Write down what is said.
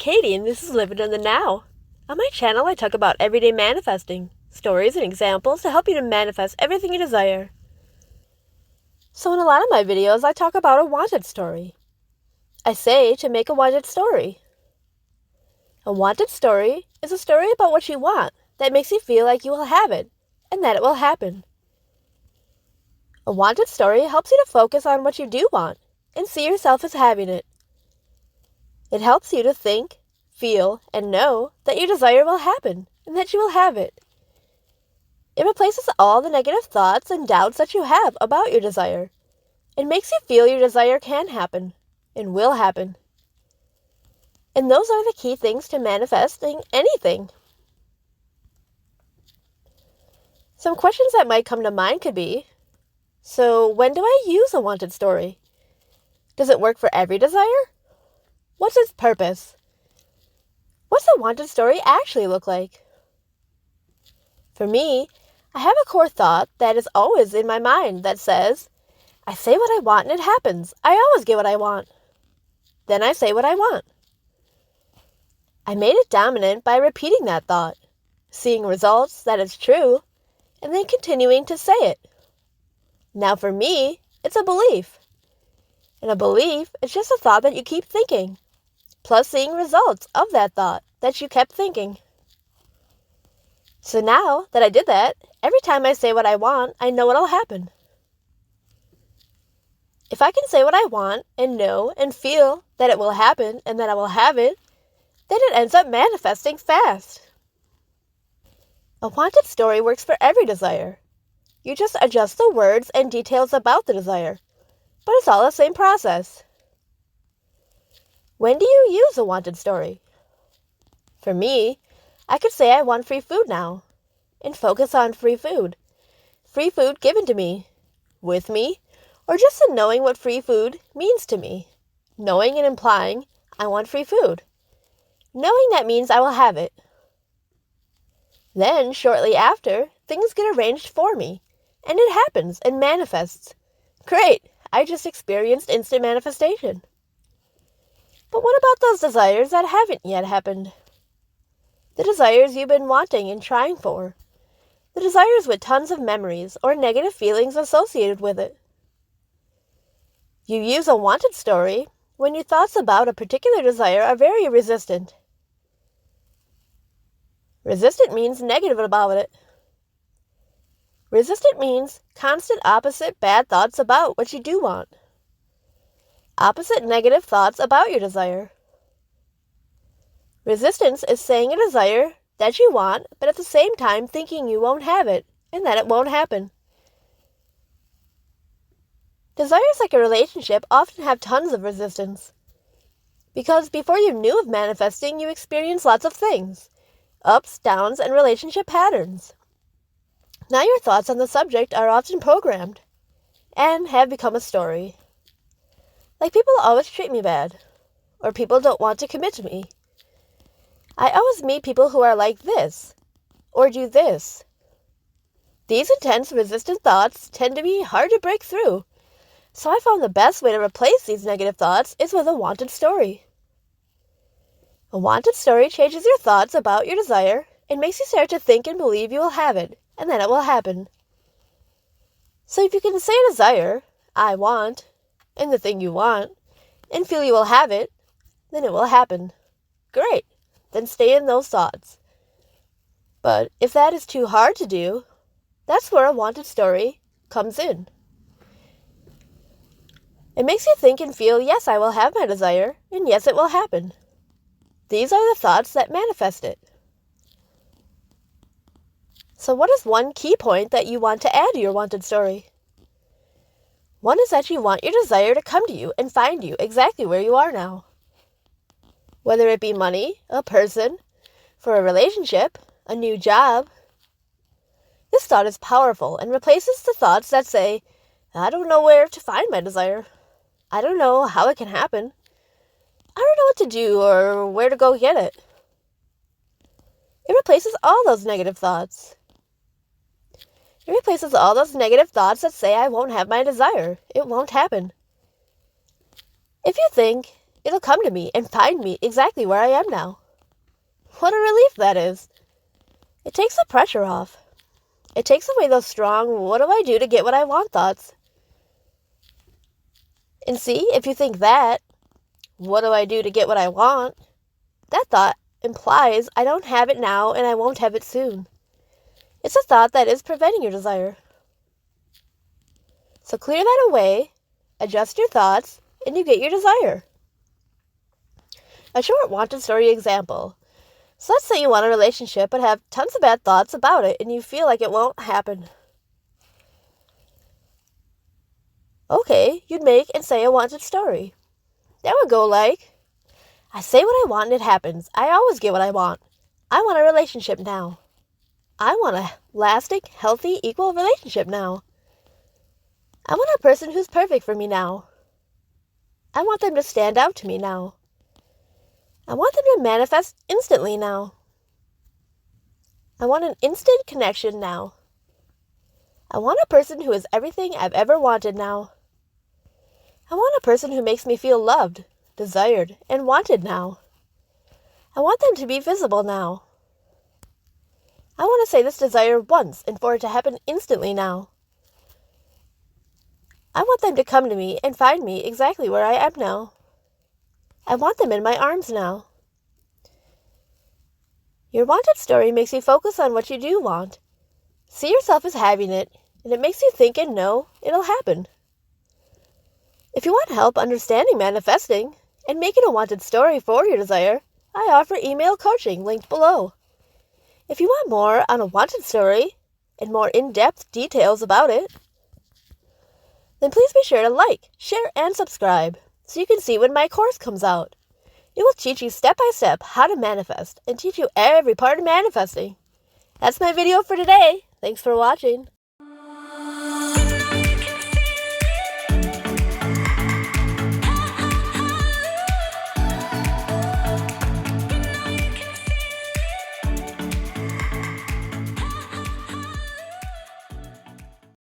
Katie, and this is Living in the Now. On my channel, I talk about everyday manifesting, stories and examples to help you to manifest everything you desire. So in a lot of my videos, I talk about a wanted story. I say to make a wanted story. A wanted story is a story about what you want that makes you feel like you will have it and that it will happen. A wanted story helps you to focus on what you do want and see yourself as having it. It helps you to think, feel, and know that your desire will happen and that you will have it. It replaces all the negative thoughts and doubts that you have about your desire. It makes you feel your desire can happen and will happen. And those are the key things to manifesting anything. Some questions that might come to mind could be, so when do I use a wanted story? Does it work for every desire? What's its purpose? What's a wanted story actually look like? For me, I have a core thought that is always in my mind that says, I say what I want and it happens. I always get what I want. Then I say what I want. I made it dominant by repeating that thought, seeing results that it's true, and then continuing to say it. Now for me, it's a belief. And a belief is just a thought that you keep thinking, plus seeing results of that thought that you kept thinking. So now that I did that, every time I say what I want, I know what'll happen. If I can say what I want and know and feel that it will happen and that I will have it, then it ends up manifesting fast. A wanted story works for every desire. You just adjust the words and details about the desire, but it's all the same process. When do you use a wanted story? For me, I could say I want free food now, and focus on free food. Free food given to me, with me, or just in knowing what free food means to me. Knowing and implying I want free food. Knowing that means I will have it. Then, shortly after, things get arranged for me, and it happens and manifests. Great! I just experienced instant manifestation. But what about those desires that haven't yet happened? The desires you've been wanting and trying for. The desires with tons of memories or negative feelings associated with it. You use a wanted story when your thoughts about a particular desire are very resistant. Resistant means negative about it. Resistant means constant opposite bad thoughts about what you do want. Opposite negative thoughts about your desire. Resistance is saying a desire that you want, but at the same time thinking you won't have it and that it won't happen. Desires like a relationship often have tons of resistance. Because before you knew of manifesting, you experienced lots of things. Ups, downs, and relationship patterns. Now your thoughts on the subject are often programmed and have become a story. Like people always treat me bad, or people don't want to commit to me. I always meet people who are like this, or do this. These intense, resistant thoughts tend to be hard to break through, so I found the best way to replace these negative thoughts is with a wanted story. A wanted story changes your thoughts about your desire and makes you start to think and believe you will have it, and that it will happen. So if you can say a desire, I want, and the thing you want, and feel you will have it, then it will happen. Great, then stay in those thoughts. But if that is too hard to do, that's where a wanted story comes in. It makes you think and feel, yes, I will have my desire, and yes, it will happen. These are the thoughts that manifest it. So what is one key point that you want to add to your wanted story? One is that you want your desire to come to you and find you exactly where you are now. Whether it be money, a person, for a relationship, a new job. This thought is powerful and replaces the thoughts that say, I don't know where to find my desire. I don't know how it can happen. I don't know what to do or where to go get it. It replaces all those negative thoughts. It replaces all those negative thoughts that say I won't have my desire. It won't happen. If you think, It'll come to me and find me exactly where I am now. What a relief that is. It takes the pressure off. It takes away those strong, what do I do to get what I want thoughts. And see, if you think that, what do I do to get what I want? That thought implies I don't have it now and I won't have it soon. It's a thought that is preventing your desire. So clear that away, adjust your thoughts, and you get your desire. A short wanted story example. So let's say you want a relationship but have tons of bad thoughts about it and you feel like it won't happen. Okay, you'd make and say a wanted story. That would go like, I say what I want and it happens. I always get what I want. I want a relationship now. I want a lasting, healthy, equal relationship now. I want a person who's perfect for me now. I want them to stand out to me now. I want them to manifest instantly now. I want an instant connection now. I want a person who is everything I've ever wanted now. I want a person who makes me feel loved, desired, and wanted now. I want them to be visible now. I want to say this desire once and for it to happen instantly now. I want them to come to me and find me exactly where I am now. I want them in my arms now. Your wanted story makes you focus on what you do want. See yourself as having it, and it makes you think and know it'll happen. If you want help understanding manifesting and making a wanted story for your desire, I offer email coaching linked below. If you want more on a wanted story and more in-depth details about it, then please be sure to like, share, and subscribe so you can see when my course comes out. It will teach you step by step how to manifest and teach you every part of manifesting. That's my video for today. Thanks for watching.